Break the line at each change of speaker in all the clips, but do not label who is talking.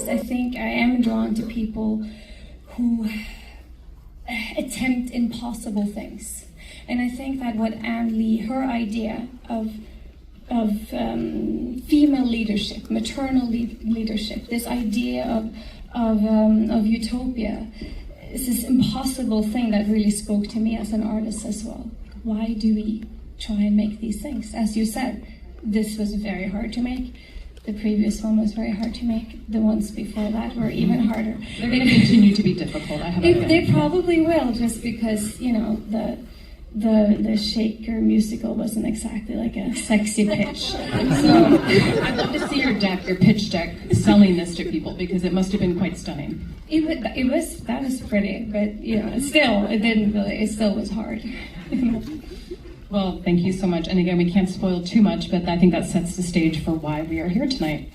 I think I am drawn to people who attempt impossible things. And I think that what Anne Lee, her idea of female leadership, maternal leadership, this idea of utopia, is this impossible thing that really spoke to me as an artist as well. Why do we try and make these things? As you said, this was very hard to make. The previous one was very hard to make. The ones before that were even harder.
They're going to continue to be difficult. I have a feeling.
They probably will, just because, you know, the Shaker musical wasn't exactly like a sexy pitch. So
I'd love to see your pitch deck, selling this to people, because it must have been quite stunning.
That was pretty, but you know, it still was hard.
Well, thank you so much. And again, we can't spoil too much, but I think that sets the stage for why we are here tonight.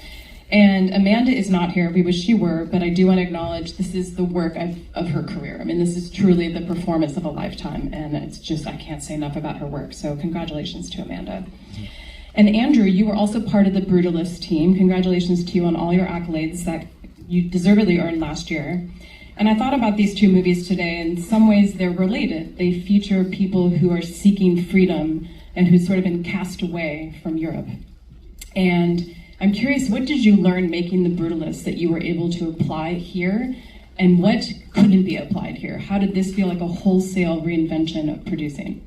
And Amanda is not here. We wish she were, but I do want to acknowledge this is the work of her career. I mean, this is truly the performance of a lifetime, and it's just, I can't say enough about her work. So congratulations to Amanda. And Andrew, you were also part of the Brutalist team. Congratulations to you on all your accolades that you deservedly earned last year. And I thought about these two movies today. In some ways, they're related. They feature people who are seeking freedom and who've sort of been cast away from Europe. And I'm curious, what did you learn making The Brutalist that you were able to apply here? And what couldn't be applied here? How did this feel like a wholesale reinvention of producing?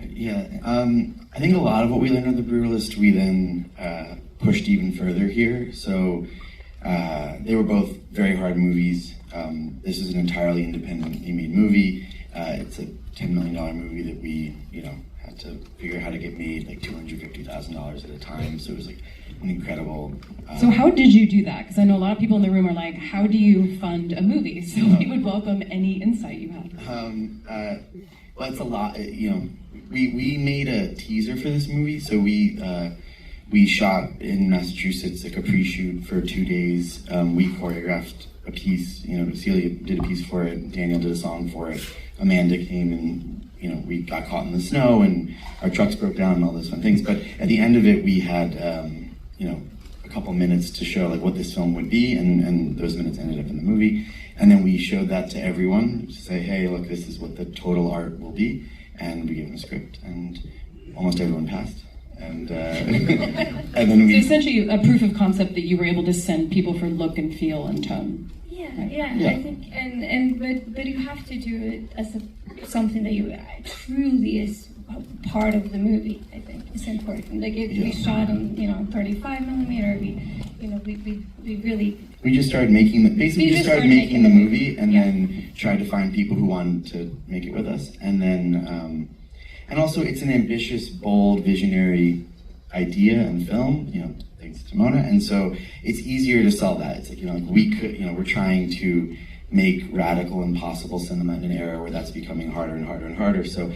Yeah, I think a lot of what we learned on The Brutalist, we then pushed even further here. So they were both very hard movies. This is an entirely independently made movie. It's a $10 million movie that we, had to figure out how to get made like $250,000 at a time. So it was like an incredible.
So how did you do that? Because I know a lot of people in the room are like, how do you fund a movie? So we would welcome any insight you have.
Well, it's a lot. We made a teaser for this movie. So we shot in Massachusetts, like a pre-shoot for 2 days. We choreographed a piece. Celia did a piece for it. Daniel did a song for it. Amanda came and. We got caught in the snow and our trucks broke down and all those fun things. But at the end of it, we had, a couple minutes to show like what this film would be, and those minutes ended up in the movie. And then we showed that to everyone to say, hey, look, this is what the total art will be. And we gave them a script, and almost everyone passed. And and then
so essentially a proof of concept that you were able to send people for look and feel and tone.
Yeah. I think, but you have to do it as something that you truly is part of the movie. I think it's important. Like if we shot in 35 millimeter, we
just started making the movie, and then tried to find people who wanted to make it with us, and then and also it's an ambitious, bold, visionary idea and film. Thanks to Mona, and so it's easier to sell that. It's like we're trying to make radical, impossible cinema in an era where that's becoming harder and harder and harder. So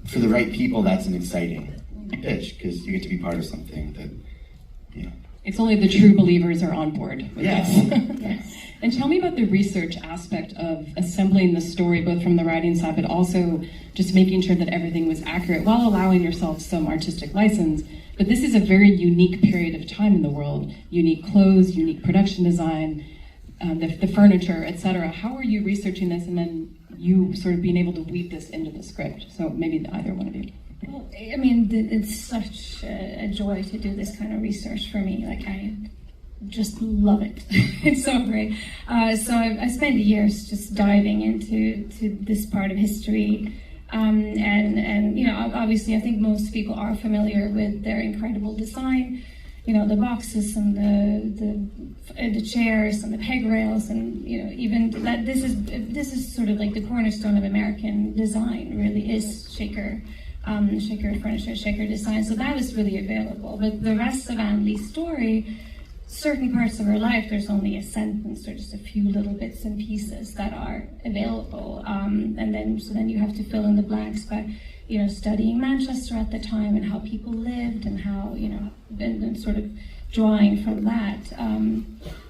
for the right people, that's an exciting pitch, because you get to be part of something that,
It's only the true believers are on board with this.
Yes.
And tell me about the research aspect of assembling the story, both from the writing side, but also just making sure that everything was accurate while allowing yourself some artistic license. But this is a very unique period of time in the world. Unique clothes, unique production design, the furniture, etc. How are you researching this, and then you sort of being able to weave this into the script? So maybe either one of you.
Well, I mean, it's such a joy to do this kind of research for me. Like, I just love it. It's so great. So I spent years just diving into this part of history. And obviously, I think most people are familiar with their incredible design. The boxes and the chairs and the peg rails, and even that this is sort of like the cornerstone of American design. Really is Shaker furniture, Shaker design. So that was really available. But the rest of Anne Lee's story, certain parts of her life, there's only a sentence or just a few little bits and pieces that are available. And then you have to fill in the blanks by studying Manchester at the time and how people lived and how, and sort of drawing from that.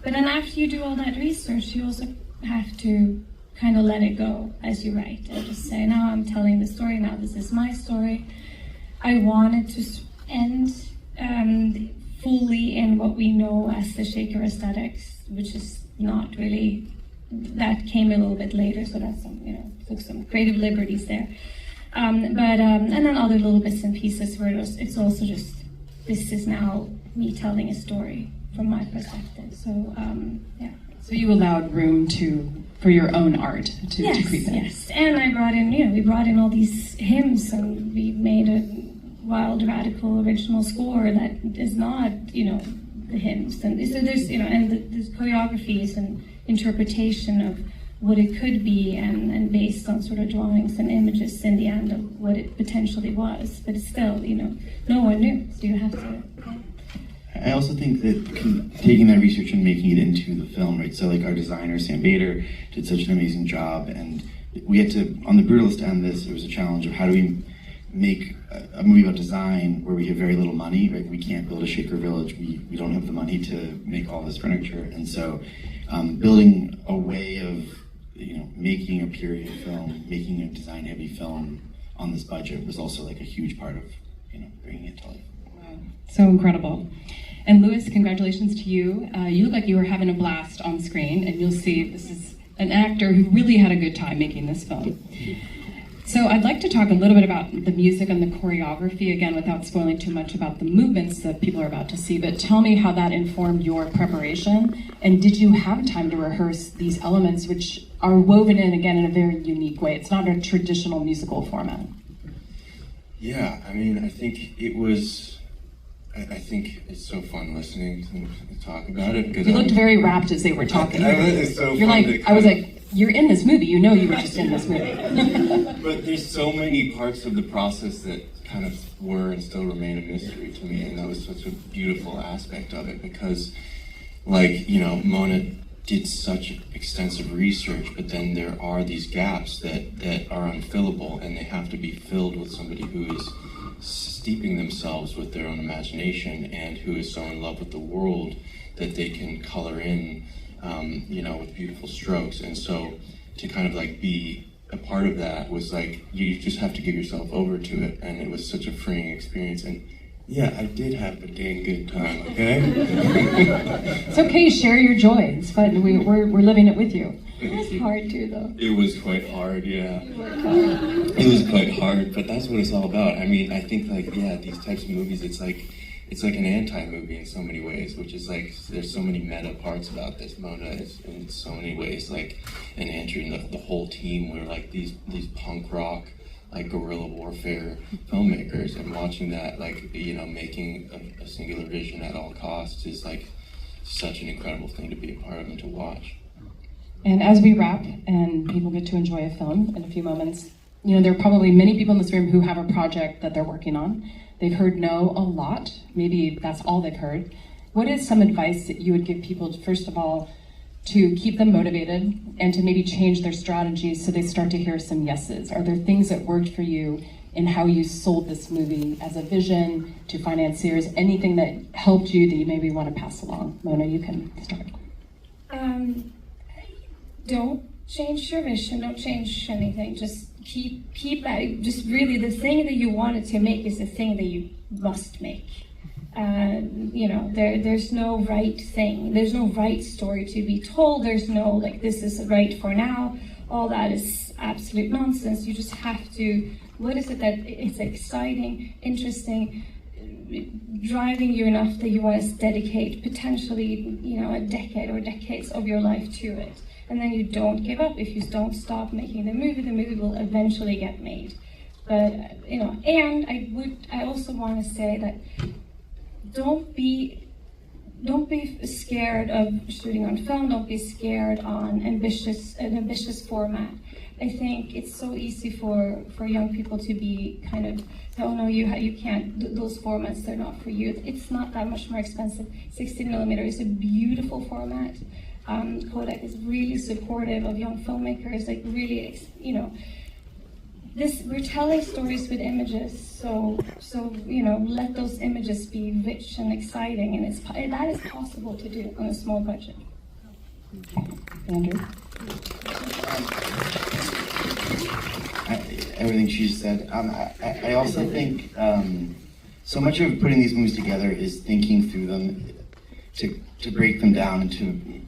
But then after you do all that research, you also have to kind of let it go as you write and just say, now I'm telling the story, now this is my story. I wanted to end fully in and what we know as the shaker aesthetics, which is not really, that came a little bit later, so that's some, took some creative liberties there. And then other little bits and pieces where it's also just, this is now me telling a story from my perspective. So, yeah.
So you allowed room for your own art to creep in.
Yes, and I brought in, we brought in all these hymns, and we made a wild, radical, original score that is not, the hymns. And so there's, and there's choreographies and interpretation of what it could be, and based on sort of drawings and images in the end of what it potentially was. But it's still, no one knew, so you have to. Yeah.
I also think that taking that research and making it into the film, right? So like our designer, Sam Bader, did such an amazing job, and we had to, on the Brutalist end, it was a challenge of how do we make a movie about design where we have very little money, right? We can't build a shaker village. We don't have the money to make all this furniture. And so building a way of, making a period film, making a design-heavy film on this budget was also like a huge part of, bringing it to life.
Wow, so incredible. And Louis, congratulations to you. You look like you were having a blast on screen, and you'll see this is an actor who really had a good time making this film. So I'd like to talk a little bit about the music and the choreography, again, without spoiling too much about the movements that people are about to see, but tell me how that informed your preparation, and did you have time to rehearse these elements which are woven in, again, in a very unique way? It's not a traditional musical format.
Yeah, I mean, I think it was, I think it's so fun listening to talk about it.
You looked very rapt as they were talking.
It's so
You're
fun
like, I was like, you're in this movie, you were just in this movie.
But there's so many parts of the process that kind of were and still remain a mystery to me, and that was such a beautiful aspect of it, because, Mona did such extensive research, but then there are these gaps that are unfillable, and they have to be filled with somebody who is steeping themselves with their own imagination and who is so in love with the world that they can color in with beautiful strokes. And so to kind of be a part of that was you just have to give yourself over to it, and it was such a freeing experience. And yeah, I did have a dang good time, okay?
It's okay, share your joy. It's fun. We're living it with you.
It was hard too, though.
It was quite hard, yeah.
You worked hard.
It was quite hard, but that's what it's all about. I mean, I think these types of movies, it's like an anti-movie in so many ways, which is there's so many meta parts about this. Mona is in so many ways an entering the whole team. We're these punk rock, guerrilla warfare filmmakers, and watching that, making a singular vision at all costs is such an incredible thing to be a part of and to watch.
And as we wrap and people get to enjoy a film in a few moments, there are probably many people in this room who have a project that they're working on. They've heard no a lot. Maybe that's all they've heard. What is some advice that you would give people, first of all, to keep them motivated and to maybe change their strategies so they start to hear some yeses? Are there things that worked for you in how you sold this movie as a vision to financiers? Anything that helped you that you maybe want to pass along? Mona, you can start.
Don't change your vision. Don't change anything. Just keep that. Just really, the thing that you wanted to make is the thing that you must make. There's no right thing. There's no right story to be told. There's no this is right for now. All that is absolute nonsense. You just have to. What is it that it's exciting, interesting, driving you enough that you want to dedicate potentially a decade or decades of your life to it? And then you don't give up. If you don't stop making the movie will eventually get made. But and I also want to say that don't be scared of shooting on film. Don't be scared on an ambitious format. I think it's so easy for young people to be kind of, oh no, you can't, those formats, they're not for you. It's not that much more expensive. 16mm is a beautiful format. Kodak is really supportive of young filmmakers, really, we're telling stories with images, so let those images be rich and exciting, and that is possible to do on a small budget.
Andrew?
Everything she said. I also think so much of putting these movies together is thinking through them. to break them down into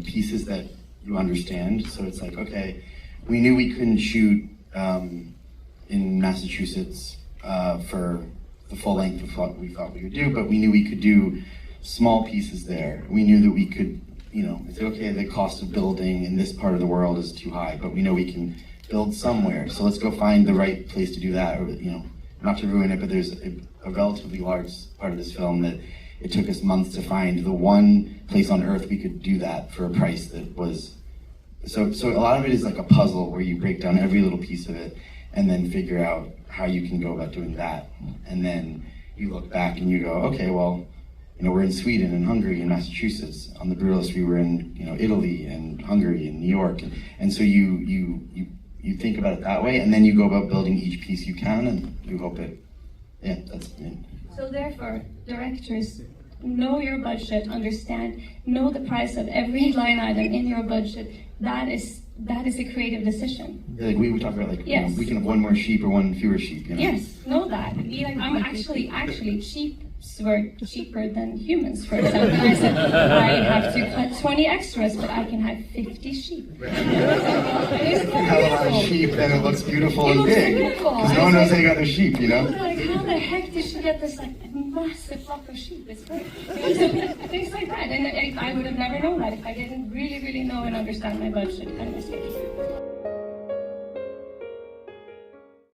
pieces that you understand. So it's like, okay, we knew we couldn't shoot in Massachusetts for the full length of what we thought we could do, but we knew we could do small pieces there. We knew that we could, it's okay, the cost of building in this part of the world is too high, but we know we can build somewhere. So let's go find the right place to do that. Or, not to ruin it, but there's a relatively large part of this film that it took us months to find the one place on earth we could do that for a price that was, so a lot of it is like a puzzle where you break down every little piece of it and then figure out how you can go about doing that. And then you look back and you go, okay, well, we're in Sweden and Hungary and Massachusetts. On the Brutalist, we were in, Italy and Hungary and New York. And so you think about it that way, and then you go about building each piece you can, and you hope that's it.
So therefore, directors, know your budget, know the price of every line item in your budget. That is a creative decision.
Yeah, like we talk about,
yes.
We can have one more sheep or one fewer sheep.
Yes, know that. Be like, I'm actually sheep were cheaper than humans, for example. I said, I have to cut 20 extras, but I can have 50 sheep. It's so
have a lot of sheep, then it looks beautiful and big. Because no one knows how you got their sheep,
Like, how the heck did she get this massive flock of sheep? It's great. Things like that. And I would have never known that if I didn't really, really know and understand my budget and my schedule.